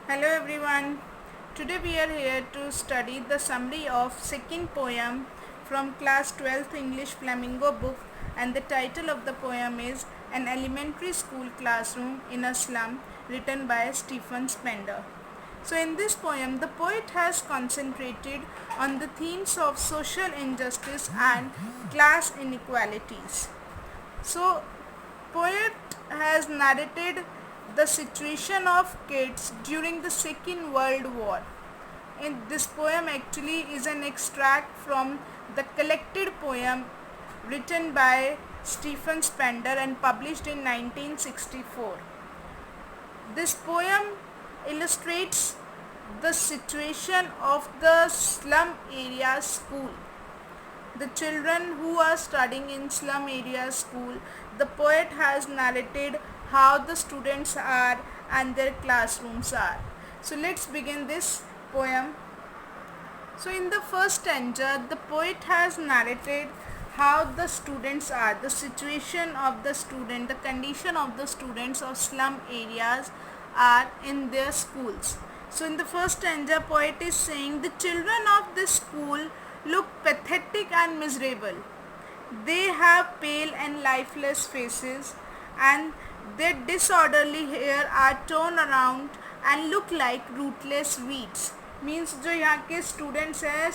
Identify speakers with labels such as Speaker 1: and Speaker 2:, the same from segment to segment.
Speaker 1: Hello everyone. Today we are here to study the summary of second poem from class 12th English Flamingo book, and the title of the poem is An Elementary School Classroom in a Slum, written by Stephen Spender. So in this poem the poet has concentrated on the themes of social injustice and class inequalities. So poet has narrated the situation of kids during the Second World War. And this poem actually is an extract from the collected poem written by Stephen Spender and published in 1964. This poem illustrates the situation of the slum area school. The children who are studying in slum area school, the poet has narrated how the students are and their classrooms are. So let's begin this poem. So in the first stanza, the poet has narrated how the students are, the situation of the student, the condition of the students of slum areas are in their schools. So in the first stanza, poet is saying the children of this school look pathetic and miserable. They have pale and lifeless faces, and their disorderly hair are torn around and look like rootless weeds. Means जो यहाँ के students हैं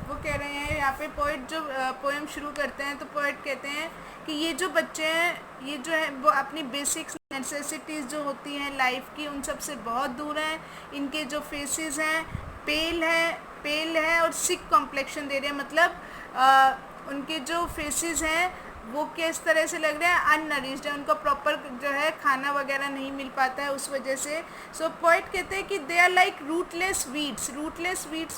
Speaker 1: वो कह रहे हैं, यहाँ पे पोइट जो पोएम शुरू करते हैं तो पोइट कहते हैं कि ये जो बच्चे हैं ये जो है वो अपनी बेसिक नेसेसिटीज़ जो होती हैं लाइफ की उन सब से बहुत दूर हैं. इनके जो फेसेस हैं पेल है और सिक कॉम्प्लेक्शन दे रहे हैं, मतलब उनके जो फेसेस हैं वो किस तरह से लग रहे हैं, अननरिश्ड है, उनको प्रॉपर जो है खाना वगैरह नहीं मिल पाता है उस वजह से. सो पोइट कहते हैं कि they are like rootless weeds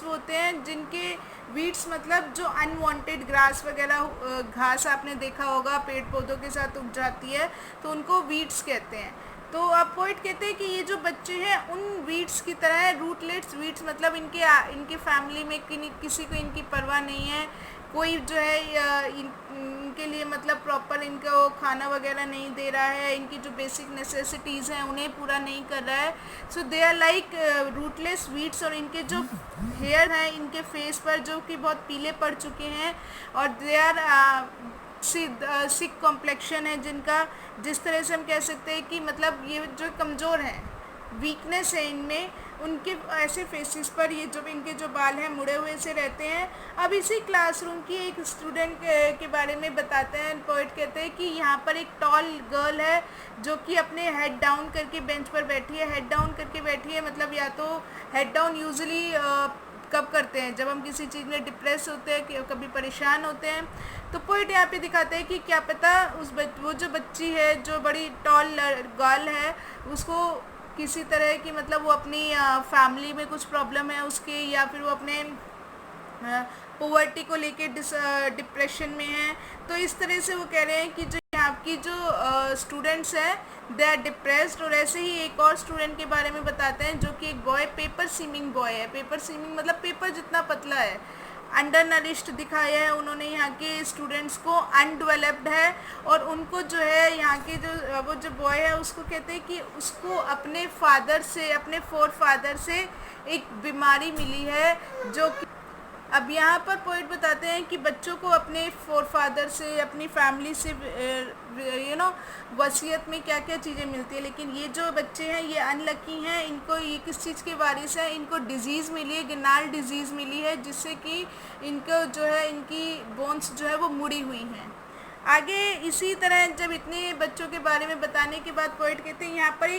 Speaker 1: वो होते हैं जिनके वीड्स मतलब जो अनवांटेड ग्रास वगैरह घास आपने देखा होगा पेड़ पौधों के साथ उग जाती है तो उनको वीड्स कहते हैं. तो अब पोइट कहते हैं कि ये जो बच्चे हैं उन वीड्स की तरह है. रूटलेस वीड्स मतलब इनके फैमिली में किसी को इनकी परवाह नहीं है, कोई जो है इनके लिए मतलब प्रॉपर इनको खाना वगैरह नहीं दे रहा है, इनकी जो बेसिक नेसेसिटीज़ हैं उन्हें पूरा नहीं कर रहा है. So they are like rootless weeds. और इनके जो हेयर हैं इनके फेस पर जो कि बहुत पीले पड़ चुके हैं, और दे आर सिक कॉम्प्लेक्शन है जिनका, जिस तरह से हम कह सकते हैं कि मतलब ये जो कमज़ोर हैं, वीकनेस है इनमें, उनके ऐसे फेसेस पर ये जो इनके जो बाल हैं मुड़े हुए से रहते हैं. अब इसी क्लासरूम की एक स्टूडेंट के बारे में बताते हैं. पोइट कहते हैं कि यहाँ पर एक टॉल गर्ल है जो कि अपने हेड डाउन करके बेंच पर बैठी है. हेड डाउन करके बैठी है मतलब या तो हेड डाउन यूजुअली कब करते हैं, जब हम किसी चीज़ में डिप्रेस होते हैं कि कभी परेशान होते हैं. तो पोइट यहाँ पे दिखाते हैं कि क्या पता वो जो बच्ची है जो बड़ी टॉल गर्ल है उसको किसी तरह की मतलब वो अपनी फैमिली में कुछ प्रॉब्लम है उसके, या फिर वो अपने पोवर्टी को लेके डिप्रेशन में है. तो इस तरह से वो कह रहे हैं कि जो यहाँ की जो स्टूडेंट्स हैं दे आर डिप्रेस्ड. और ऐसे ही एक और स्टूडेंट के बारे में बताते हैं जो कि एक बॉय पेपर सीमिंग बॉय है. पेपर सीमिंग मतलब पेपर जितना पतला है, अंडर नरिश्ड दिखाया है उन्होंने यहाँ के स्टूडेंट्स को, अनडेवलप्ड है. और उनको जो है यहाँ के जो वो जो बॉय है उसको कहते हैं कि उसको अपने फादर से, अपने फोर फादर से एक बीमारी मिली है जो कि अब यहाँ पर पोइट बताते हैं कि बच्चों को अपने फोर फादर से, अपनी फैमिली से वसीयत में क्या क्या चीज़ें मिलती है, लेकिन ये जो बच्चे हैं ये अनलकी हैं. इनको ये किस चीज़ के वारिस है, इनको डिज़ीज़ मिली है, गिनाल डिज़ीज़ मिली है जिससे कि इनको जो है इनकी बोन्स जो है वो मुड़ी हुई हैं. आगे इसी तरह जब इतने बच्चों के बारे में बताने के बाद पोइट कहते हैं यहाँ पर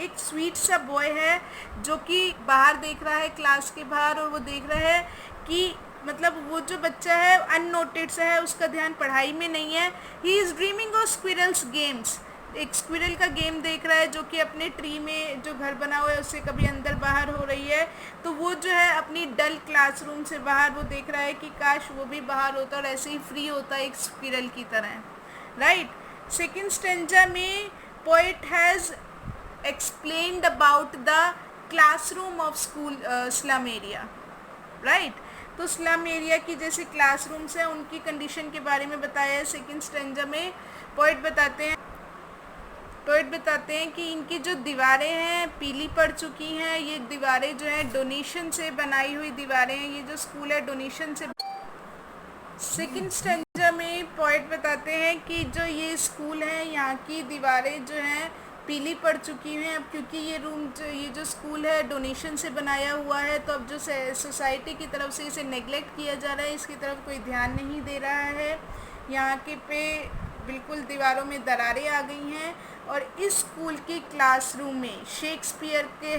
Speaker 1: एक स्वीट सा बॉय है जो कि बाहर देख रहा है क्लास के बाहर, और वो देख रहा है कि मतलब वो जो बच्चा है अननोटेड सा है, उसका ध्यान पढ़ाई में नहीं है. He is dreaming of squirrels games. एक स्क्विरल का गेम देख रहा है जो कि अपने ट्री में जो घर बना हुआ है उससे कभी अंदर बाहर हो रही है. तो वो जो है अपनी डल क्लासरूम से बाहर वो देख रहा है कि काश वो भी बाहर होता और ऐसे ही फ्री होता एक स्क्विरल की तरह. राइट. सेकेंड स्टेंजा में poet has explained about the classroom of school slum area. Right. तो स्लम एरिया की जैसे क्लासरूम्स हैं उनकी कंडीशन के बारे में बताया है. सेकेंड स्टेंजा में पोइट बताते हैं पोएट बताते हैं कि इनकी जो दीवारें हैं पीली पड़ चुकी हैं। ये दीवारें जो हैं डोनेशन से बनाई हुई दीवारें हैं। ये जो स्कूल है डोनेशन से। सेकंड स्टैंजा में पोएट बताते हैं कि जो ये स्कूल है यहाँ की दीवारें जो हैं पीली पड़ चुकी हैं। अब क्योंकि ये जो स्कूल है डोनेशन से बनाया हुआ है, तो अब जो सोसाइटी की तरफ से इसे नेग्लेक्ट किया जा रहा है, इसकी तरफ कोई ध्यान नहीं दे रहा है। यहाँ के पे बिल्कुल दीवारों में दरारें आ गई हैं। और इस स्कूल की क्लासरूम में शेक्सपियर की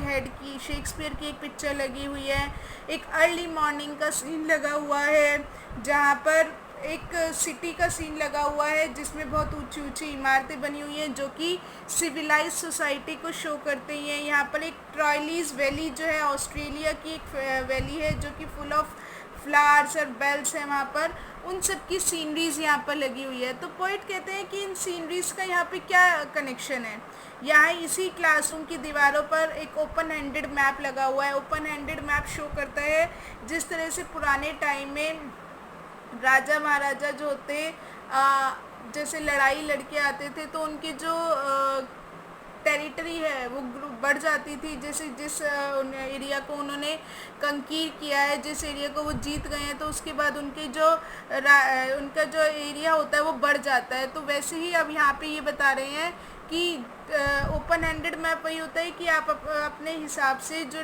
Speaker 1: एक पिक्चर लगी हुई है। एक अर्ली मॉर्निंग का सीन लगा हुआ है, जहाँ पर एक सिटी का सीन लगा हुआ है जिसमें बहुत ऊंची ऊंची इमारतें बनी हुई हैं जो कि सिविलाइज सोसाइटी को शो करते हैं। यहाँ पर एक ट्रॉयलीज वैली जो है ऑस्ट्रेलिया की एक वैली है जो कि फुल ऑफ फ्लावर्स और बेल्स हैं। वहाँ पर उन सब की सीनरीज यहाँ पर लगी हुई है। तो पोइट कहते हैं कि इन सीनरीज का यहाँ पे क्या कनेक्शन है। यहाँ इसी क्लासरूम की दीवारों पर एक ओपन हैंडेड मैप लगा हुआ है। ओपन हैंडेड मैप शो करता है जिस तरह से पुराने टाइम में राजा महाराजा जो होते जैसे लड़ाई लड़के आते थे तो उनके जो टेरिटरी है वो बढ़ जाती थी। जैसे जिस एरिया को उन्होंने कंकीर किया है, जिस एरिया को वो जीत गए हैं, तो उसके बाद उनका जो एरिया होता है वो बढ़ जाता है। तो वैसे ही अब यहाँ पे ये बता रहे हैं कि ओपन हैंडेड मैप वही होता है कि आप अपने हिसाब से जो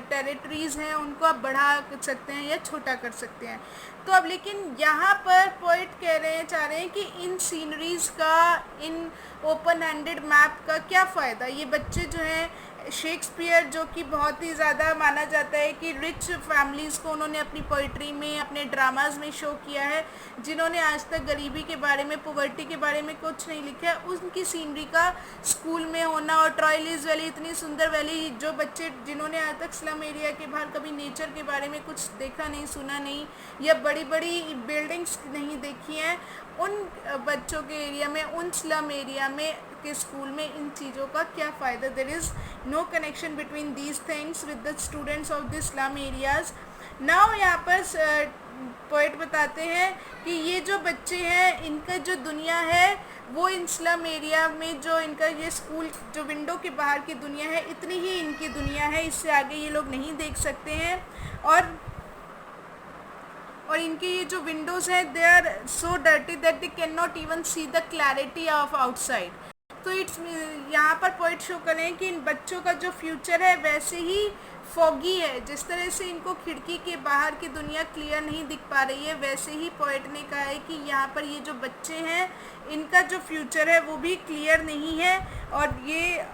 Speaker 1: टेरिटरीज़ हैं उनको आप बढ़ा सकते हैं या छोटा कर सकते हैं। तो अब लेकिन यहाँ पर पोइट चाह रहे हैं कि इन सीनरीज़ का, इन ओपन हैंडेड मैप का क्या फ़ायदा। ये बच्चे जो हैं शेक्सपियर जो कि बहुत ही ज़्यादा माना जाता है कि रिच फैमिलीज़ को उन्होंने अपनी पोइट्री में, अपने ड्रामाज़ में शो किया है, जिन्होंने आज तक गरीबी के बारे में, पॉवर्टी के बारे में कुछ नहीं लिखा है, उनकी सीनरी का स्कूल में होना। और ट्रॉयलीज वैली, इतनी सुंदर वैली, जो बच्चे जिन्होंने आज तक स्लम एरिया के बाहर कभी नेचर के बारे में कुछ देखा नहीं, सुना नहीं, या बड़ी बड़ी बिल्डिंग्स नहीं देखी हैं, उन बच्चों के एरिया में, उन स्लम एरिया में के स्कूल में इन चीज़ों का क्या फ़ायदा। There is no connection between these things with the students of the slum areas. Now यहाँ पर पोएट बताते हैं कि ये जो बच्चे हैं इनका जो दुनिया है वो इन स्लम एरिया में जो इनका ये स्कूल जो विंडो के बाहर की दुनिया है, इतनी ही इनकी दुनिया है, इससे आगे ये लोग नहीं देख सकते हैं। और इनके ये जो विंडोज़ हैं they are so dirty that they can not even see the clarity of outside. तो यहाँ पर पॉइंट शो करें कि इन बच्चों का जो फ्यूचर है वैसे ही फॉगी है। जिस तरह से इनको खिड़की के बाहर की दुनिया क्लियर नहीं दिख पा रही है, वैसे ही पॉइंट ने कहा है कि यहाँ पर ये जो बच्चे हैं इनका जो फ्यूचर है वो भी क्लियर नहीं है। और ये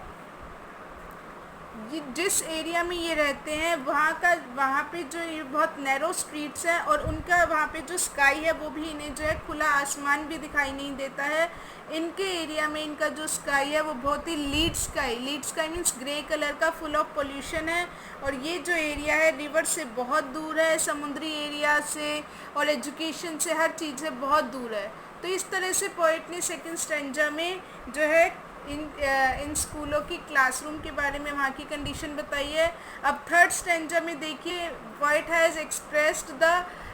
Speaker 1: जिस एरिया में ये रहते हैं वहाँ पे जो ये बहुत नैरो स्ट्रीट्स हैं, और उनका वहाँ पे जो स्काई है वो भी इन्हें जो है खुला आसमान भी दिखाई नहीं देता है। इनके एरिया में इनका जो स्काई है वो बहुत ही lead sky means grey colour का, फुल ऑफ पोल्यूशन है। और ये जो एरिया है रिवर से बहुत दूर है, समुद्री एरिया से और एजुकेशन से, हर चीज़ से बहुत दूर है। तो इस तरह से पोएट ने सेकंड स्टैंजा में जो है इन स्कूलों की क्लासरूम के बारे में वहाँ की कंडीशन बताई है। अब थर्ड स्टैंजा में देखिए, poet has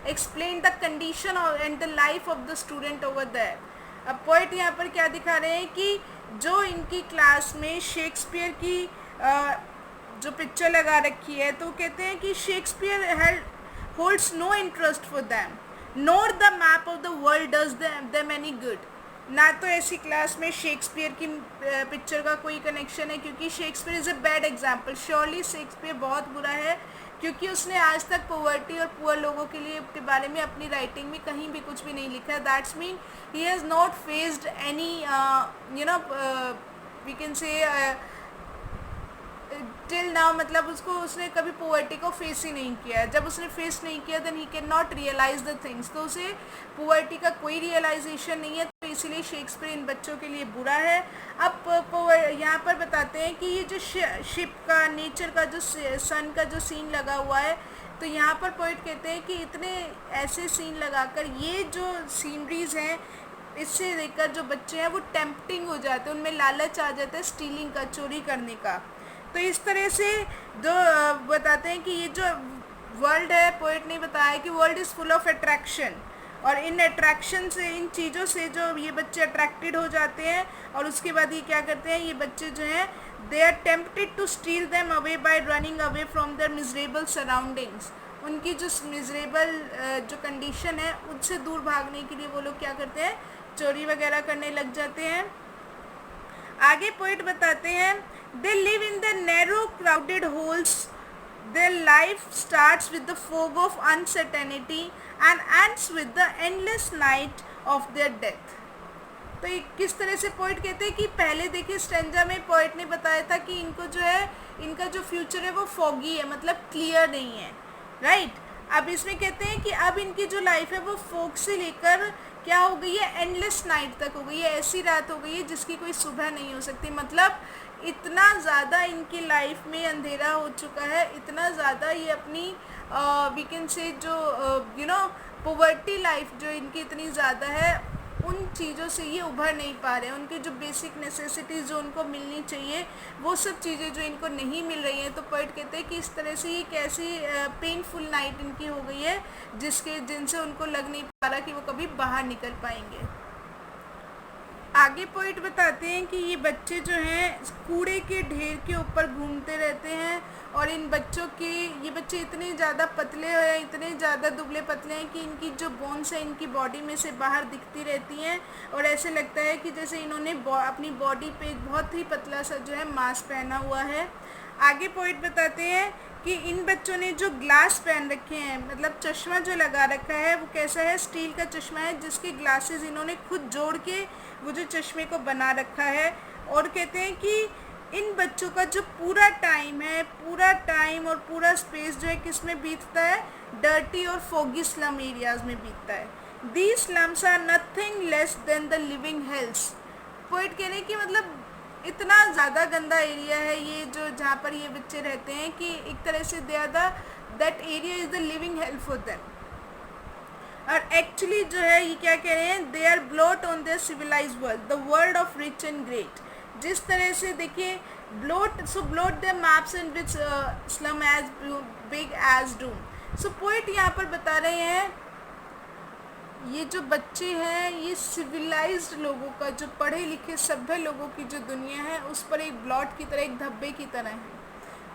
Speaker 1: explain the condition and the life of the student over there. अब पोएट यहाँ पर क्या दिखा रहे हैं कि जो इनकी क्लास में शेक्सपियर की जो पिक्चर लगा रखी है, तो कहते हैं कि Shakespeare holds no interest for them, nor the map of the world does them any good. ना तो ऐसी क्लास में शेक्सपियर की पिक्चर का कोई कनेक्शन है, क्योंकि Shakespeare is a bad example. Surely Shakespeare बहुत बुरा है, क्योंकि उसने आज तक पॉवर्टी और पुअर लोगों के बारे में अपनी राइटिंग में कहीं भी कुछ भी नहीं लिखा है। That's mean he has not faced any we can say till now, मतलब उसने कभी पॉवर्टी को फेस ही नहीं किया। जब उसने फेस नहीं किया then he can not realise the things. तो उसे पॉवर्टी का कोई रियलाइजेशन नहीं है, तो इसीलिए शेक्सपियर इन बच्चों के लिए बुरा है। अब यहाँ पर बताते हैं कि ये जो शिप का, नेचर का, जो सन का जो सीन लगा हुआ है, तो यहाँ पर पोएट कहते हैं कि इतने ऐसे सीन लगाकर ये जो सीनरीज हैं, इससे देखकर जो बच्चे हैं वो टेम्पटिंग हो जाते हैं, उनमें लालच आ जाता है स्टीलिंग का, चोरी करने का। तो इस तरह से जो बताते हैं कि ये जो वर्ल्ड है, पोएट ने बताया कि world is full of attraction, और इन अट्रैक्शन से, इन चीज़ों से जो ये बच्चे अट्रैक्टेड हो जाते हैं और उसके बाद ये क्या करते हैं, ये बच्चे जो हैं they are tempted to steal them away by running away from their miserable surroundings. उनकी जो मिजरेबल जो कंडीशन है उससे दूर भागने के लिए वो लोग क्या करते हैं, चोरी वगैरह करने लग जाते हैं। आगे पोइट बताते हैं, they live in the narrow crowded holes, their life starts with the fog of uncertainty and ends with the endless night of their death। तो ये किस तरह से पोइट कहते हैं कि पहले देखिए स्टेंजा में पोइट ने बताया था कि इनको जो है, इनका जो फ्यूचर है वो फॉगी है, मतलब क्लियर नहीं है, राइट। अब इसमें कहते हैं कि अब इनकी जो लाइफ है वो फोग से लेकर क्या हो गई है, एंडलेस नाइट तक हो गई है, ऐसी रात हो गई है जिसकी कोई सुबह नहीं हो सकती। मतलब इतना ज़्यादा इनकी लाइफ में अंधेरा हो चुका है, इतना ज़्यादा ये अपनी वी कैन से जो पॉवर्टी लाइफ जो इनकी इतनी ज़्यादा है, उन चीज़ों से ये उभर नहीं पा रहे हैं। उनकी जो बेसिक नेसेसिटीज़ जो उनको मिलनी चाहिए वो सब चीज़ें जो इनको नहीं मिल रही हैं। तो पोइट कहते हैं कि इस तरह से ये कैसी पेनफुल नाइट इनकी हो गई है जिनसे उनको लग नहीं पा रहा कि वो कभी बाहर निकल पाएंगे। आगे पोइट बताते हैं कि ये बच्चे जो हैं कूड़े के ढेर के ऊपर घूमते रहते हैं और इन बच्चों की, ये बच्चे इतने ज़्यादा पतले हैं, इतने ज़्यादा दुबले पतले हैं कि इनकी जो बोन्स है इनकी बॉडी में से बाहर दिखती रहती हैं और ऐसे लगता है कि जैसे इन्होंने अपनी बॉडी पे बहुत ही पतला सा जो है मास्क पहना हुआ है। आगे पोइट बताते हैं कि इन बच्चों ने जो ग्लास पहन रखे हैं, मतलब चश्मा जो लगा रखा है वो कैसा है, स्टील का चश्मा है जिसके ग्लासेस इन्होंने खुद जोड़ के वो जो चश्मे को बना रखा है। और कहते हैं कि इन बच्चों का जो पूरा टाइम है, पूरा टाइम और पूरा स्पेस जो है किस में बीतता है, डर्टी और फोगी स्लम एरियाज़ में बीतता है। These slums are nothing less than the living hells. Poet कहने की मतलब इतना ज़्यादा गंदा एरिया है ये जो जहाँ पर ये बच्चे रहते हैं कि एक तरह से they are that area is the living help for them. और एक्चुअली जो है ये क्या कह रहे हैं, they are blot on their civilised world, the world of rich and great. जिस तरह से देखिए blot their maps in which slum as big as doom. So poet यहाँ पर बता रहे हैं ये जो बच्चे हैं ये सिविलाइज्ड लोगों का, जो पढ़े लिखे सभ्य लोगों की जो दुनिया है उस पर एक ब्लॉट की तरह, एक धब्बे की तरह है।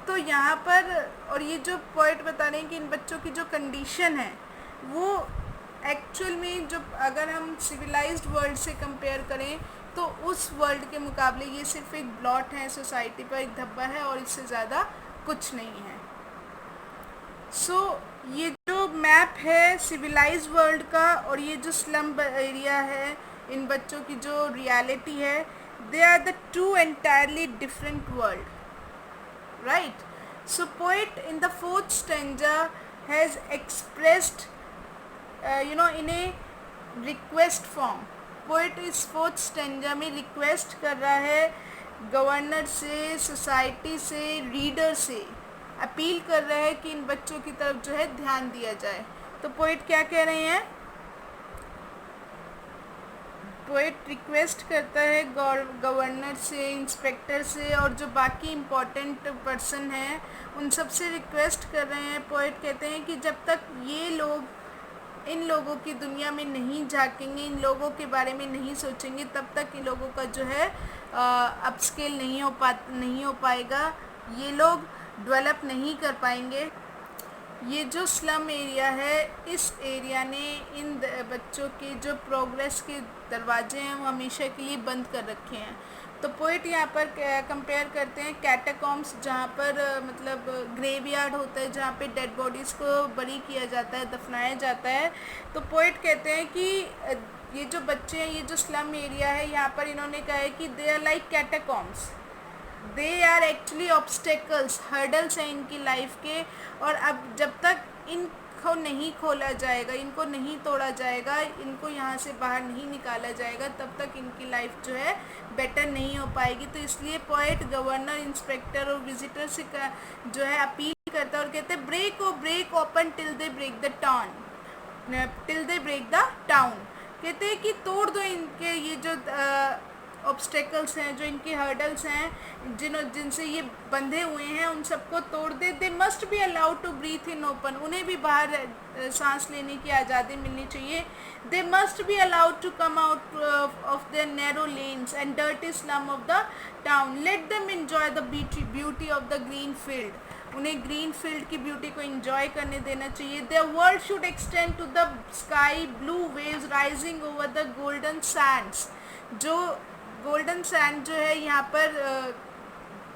Speaker 1: तो यहाँ पर और ये जो पोइट बता रहे हैं कि इन बच्चों की जो कंडीशन है वो एक्चुअल में जो अगर हम सिविलाइज्ड वर्ल्ड से कंपेयर करें तो उस वर्ल्ड के मुकाबले ये सिर्फ एक ब्लॉट है सोसाइटी पर, एक धब्बा है और इससे ज़्यादा कुछ नहीं है। सो ये जो मैप है सिविलाइज्ड वर्ल्ड का और ये जो स्लम एरिया है, इन बच्चों की जो रियलिटी है, they are the two entirely different world, right. So poet in the fourth stanza has expressed in a request form। Poet इस फोर्थ स्टेंजा में रिक्वेस्ट कर रहा है गवर्नर से, सोसाइटी से, रीडर से, अपील कर रहा है कि इन बच्चों की तरफ जो है ध्यान दिया जाए। तो पोइट क्या कह रहे हैं, पोइट रिक्वेस्ट करता है गवर्नर से, इंस्पेक्टर से और जो बाकी इम्पोर्टेंट पर्सन हैं उन सब से रिक्वेस्ट कर रहे हैं। पोइट कहते हैं कि जब तक ये लोग इन लोगों की दुनिया में नहीं झांकेंगे, इन लोगों के बारे में नहीं सोचेंगे, तब तक इन लोगों का जो है अपस्केल नहीं हो पाएगा, ये लोग डेवलप नहीं कर पाएंगे। ये जो स्लम एरिया है, इस एरिया ने इन बच्चों के जो प्रोग्रेस के दरवाजे हैं वो हमेशा के लिए बंद कर रखे हैं। तो पोइट यहाँ पर कंपेयर करते हैं कैटाकॉम्स, जहाँ पर मतलब ग्रेवयार्ड होता है जहाँ पे डेड बॉडीज़ को बरी किया जाता है, दफनाया जाता है। तो पोइट कहते हैं कि ये जो बच्चे हैं, ये जो स्लम एरिया है, यहाँ पर इन्होंने कहा है कि they are like catacombs, they are actually obstacles, hurdles हैं इनकी लाइफ के। और अब जब तक इनको नहीं खोला जाएगा, इनको नहीं तोड़ा जाएगा, इनको यहाँ से बाहर नहीं निकाला जाएगा, तब तक इनकी लाइफ जो है बेटर नहीं हो पाएगी। तो इसलिए पोइट गवर्नर, इंस्पेक्टर और विजिटर से जो है अपील करता है और कहते हैं break open till they break the town. कहते हैं कि तोड़ दो इनके ये जो ऑब्स्टेकल्स हैं, जो इनके हर्डल्स हैं, जिनसे ये बंधे हुए हैं, उन सबको तोड़ दे. They must be allowed to breathe in open. उन्हें भी बाहर सांस लेने की आज़ादी मिलनी चाहिए. They must be allowed to come out of their narrow lanes and dirty slum of the town. Let them enjoy the beauty of the green field. उन्हें ग्रीन फील्ड की ब्यूटी को एंजॉय करने देना चाहिए. Their world should extend to the sky, blue waves rising over the golden Sands. जो golden sand जो है, यहाँ पर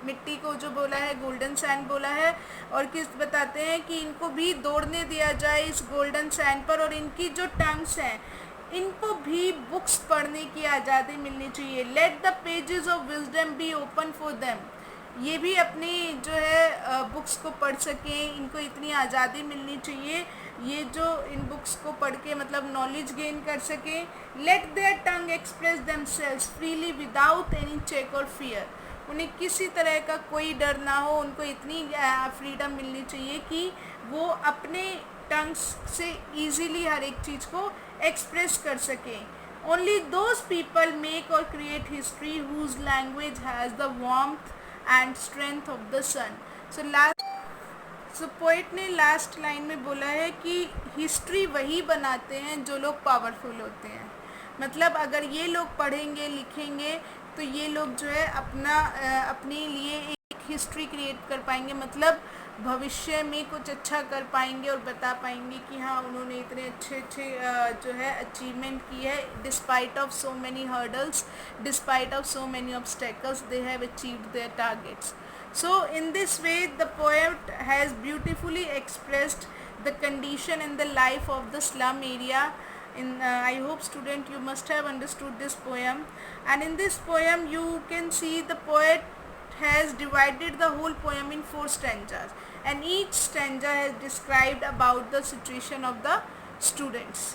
Speaker 1: मिट्टी को जो बोला है गोल्डन सैंड बोला है, और किस बताते हैं कि इनको भी दौड़ने दिया जाए इस गोल्डन सैंड पर. और इनकी जो टंग्स हैं, इनको भी बुक्स पढ़ने की आज़ादी मिलनी चाहिए. Let the pages of wisdom be open for them. ये भी अपनी जो है बुक्स को पढ़ सकें. इनको इतनी आज़ादी मिलनी चाहिए, ये जो इन बुक्स को पढ़ के मतलब नॉलेज गेन कर सकें. Let their tongue express themselves freely without any check और फियर. उन्हें किसी तरह का कोई डर ना हो. उनको इतनी फ्रीडम मिलनी चाहिए कि वो अपने टंग्स से ईजीली हर एक चीज़ को एक्सप्रेस कर सकें. ओनली दोज पीपल मेक और create history whose language has the warmth and strength of the sun. So poet ने लास्ट लाइन में बोला है कि हिस्ट्री वही बनाते हैं जो लोग पावरफुल होते हैं. मतलब अगर ये लोग पढ़ेंगे लिखेंगे तो ये लोग जो है अपने लिए एक हिस्ट्री क्रिएट कर पाएंगे. मतलब भविष्य में कुछ अच्छा कर पाएंगे और बता पाएंगे कि हाँ, उन्होंने इतने अच्छे जो है अचीवमेंट की है. Despite of so many hurdles, despite of so many obstacles, they have achieved their targets. So in this way the poet has beautifully expressed the condition and the life of the slum area. I hope student you must have understood this poem, and in this poem you can see the poet has divided the whole poem in 4 stanzas, and each stanza has described about the situation of the students.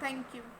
Speaker 1: Thank you.